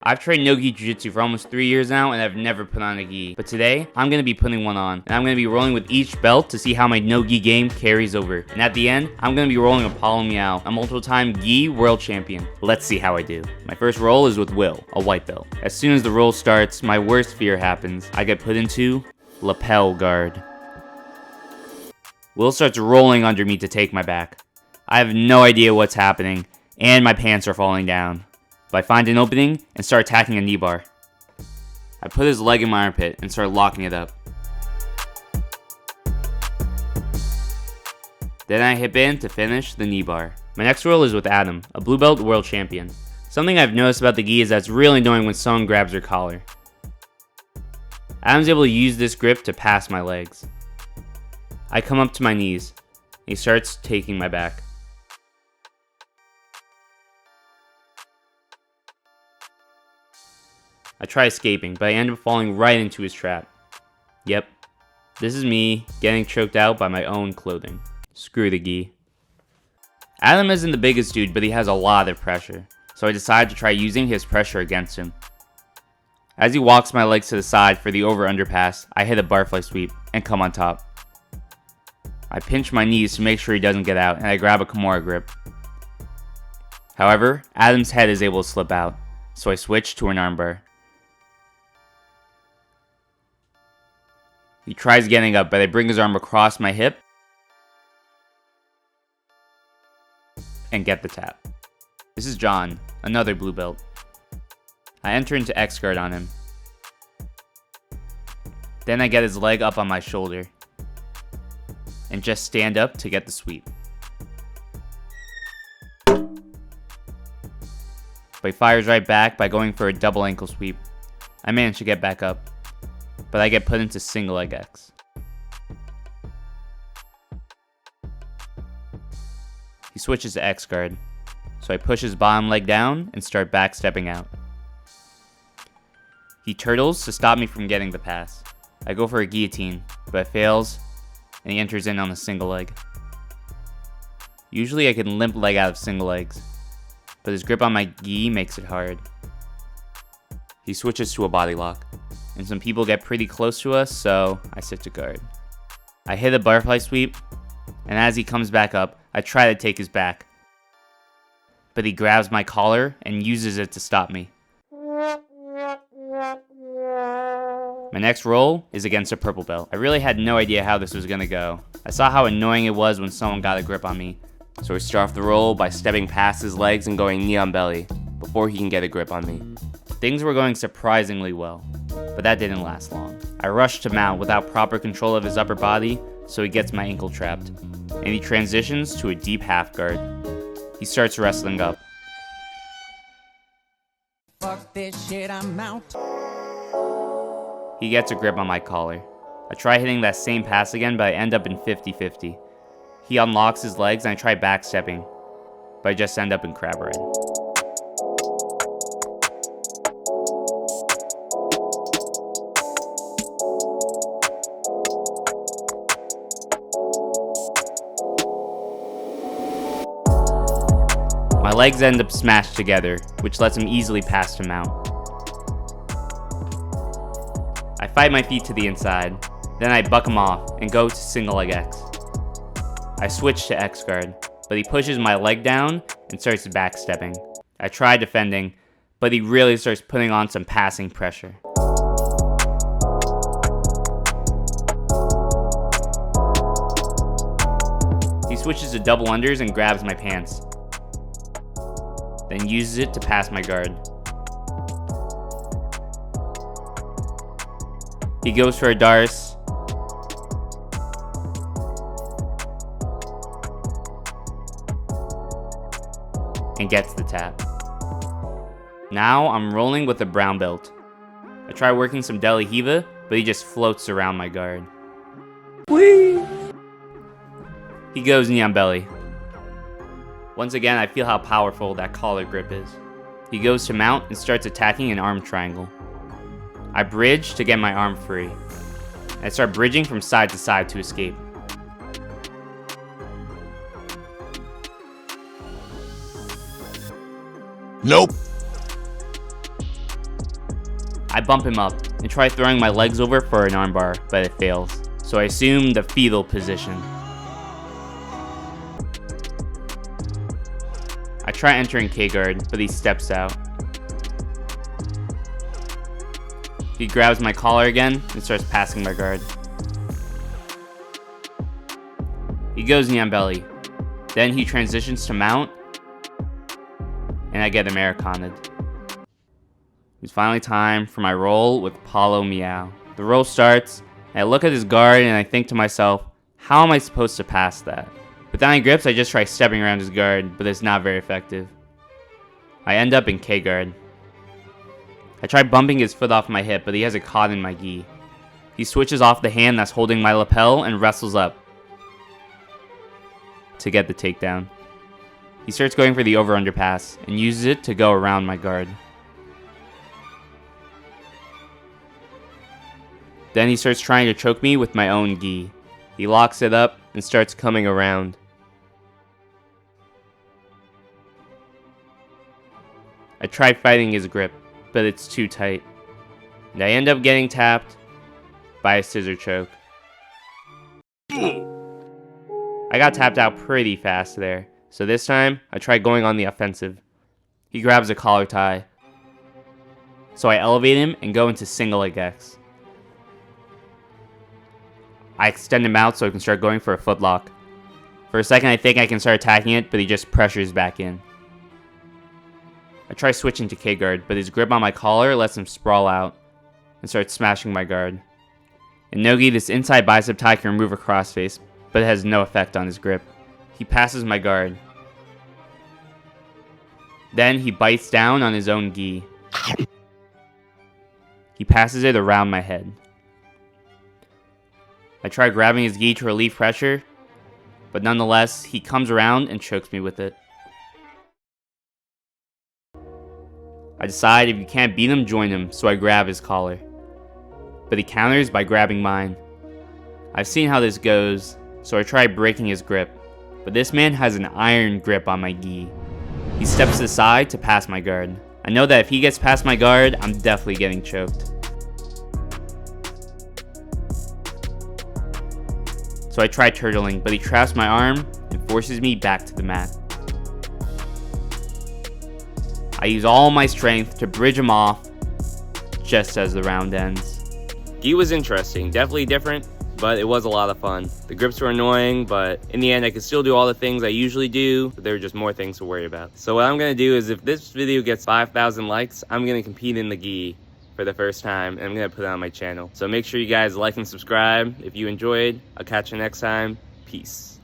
I've trained no-gi jiu-jitsu for almost 3 years now, and I've never put on a gi. But today, I'm going to be putting one on, and I'm going to be rolling with each belt to see how my no-gi game carries over. And at the end, I'm going to be rolling with Paulo Miyao, a multiple-time gi world champion. Let's see how I do. My first roll is with Will, a white belt. As soon as the roll starts, my worst fear happens. I get put into lapel guard. Will starts rolling under me to take my back. I have no idea what's happening, and my pants are falling down. But I find an opening and start attacking a knee bar. I put his leg in my armpit and start locking it up. Then I hip in to finish the knee bar. My next roll is with Adam, a blue belt world champion. Something I've noticed about the gi is that it's really annoying when someone grabs your collar. Adam's able to use this grip to pass my legs. I come up to my knees, and he starts taking my back. I try escaping, but I end up falling right into his trap. Yep, this is me getting choked out by my own clothing. Screw the gi. Adam isn't the biggest dude, but he has a lot of pressure, so I decide to try using his pressure against him. As he walks my legs to the side for the over-under pass, I hit a barfly sweep and come on top. I pinch my knees to make sure he doesn't get out, and I grab a Kimura grip. However, Adam's head is able to slip out, so I switch to an armbar. He tries getting up, but I bring his arm across my hip and get the tap. This is John, another blue belt. I enter into X guard on him. Then I get his leg up on my shoulder and just stand up to get the sweep. But he fires right back by going for a double ankle sweep. I manage to get back up, but I get put into single leg X. He switches to X guard, so I push his bottom leg down and start backstepping out. He turtles to stop me from getting the pass. I go for a guillotine, but it fails, and he enters in on a single leg. Usually I can limp leg out of single legs, but his grip on my gi makes it hard. He switches to a body lock, and some people get pretty close to us, so I sit to guard. I hit a butterfly sweep, and as he comes back up, I try to take his back, but he grabs my collar and uses it to stop me. My next roll is against a purple belt. I really had no idea how this was gonna go. I saw how annoying it was when someone got a grip on me, so I start off the roll by stepping past his legs and going knee on belly before he can get a grip on me. Things were going surprisingly well, but that didn't last long. I rushed to mount without proper control of his upper body, so he gets my ankle trapped, and he transitions to a deep half guard. He starts wrestling up. Fuck this shit, I'm out. He gets a grip on my collar. I try hitting that same pass again, but I end up in 50-50. He unlocks his legs and I try backstepping, but I just end up in crab ride. My legs end up smashed together, which lets him easily pass to mount. I fight my feet to the inside, then I buck him off and go to single leg X. I switch to X guard, but he pushes my leg down and starts backstepping. I try defending, but he really starts putting on some passing pressure. He switches to double unders and grabs my pants, then uses it to pass my guard. He goes for a Darce, and gets the tap. Now I'm rolling with a brown belt. I try working some Deli Hiva, but he just floats around my guard. Whee! He goes knee on belly. Once again, I feel how powerful that collar grip is. He goes to mount and starts attacking an arm triangle. I bridge to get my arm free. I start bridging from side to side to escape. Nope. I bump him up and try throwing my legs over for an armbar, but it fails. So I assume the fetal position. I try entering K-guard, but he steps out. He grabs my collar again and starts passing my guard. He goes knee on belly. Then he transitions to mount, and I get Americana'd. It's finally time for my roll with Paulo Miyao. The roll starts, and I look at his guard and I think to myself, how am I supposed to pass that? Without any grips, I just try stepping around his guard, but it's not very effective. I end up in K-guard. I try bumping his foot off my hip, but he has it caught in my gi. He switches off the hand that's holding my lapel and wrestles up to get the takedown. He starts going for the over-under pass and uses it to go around my guard. Then he starts trying to choke me with my own gi. He locks it up and starts coming around. I try fighting his grip, but it's too tight. And I end up getting tapped by a scissor choke. I got tapped out pretty fast there, so this time I try going on the offensive. He grabs a collar tie, so I elevate him and go into single leg X. I extend him out so I can start going for a footlock. For a second I think I can start attacking it, but he just pressures back in. I try switching to K-guard, but his grip on my collar lets him sprawl out and starts smashing my guard. In no-gi, this inside bicep tie can remove a crossface, but it has no effect on his grip. He passes my guard. Then he bites down on his own gi. He passes it around my head. I try grabbing his gi to relieve pressure, but nonetheless, he comes around and chokes me with it. I decide if you can't beat him, join him, so I grab his collar. But he counters by grabbing mine. I've seen how this goes, so I try breaking his grip, but this man has an iron grip on my gi. He steps aside to pass my guard. I know that if he gets past my guard, I'm definitely getting choked. So I try turtling, but he traps my arm and forces me back to the mat. I use all my strength to bridge him off just as the round ends. Gi was interesting, definitely different, but it was a lot of fun. The grips were annoying, but in the end I could still do all the things I usually do, but there were just more things to worry about. So what I'm going to do is if this video gets 5,000 likes, I'm going to compete in the gi for the first time, and I'm going to put it on my channel. So make sure you guys like and subscribe if you enjoyed. I'll catch you next time. Peace.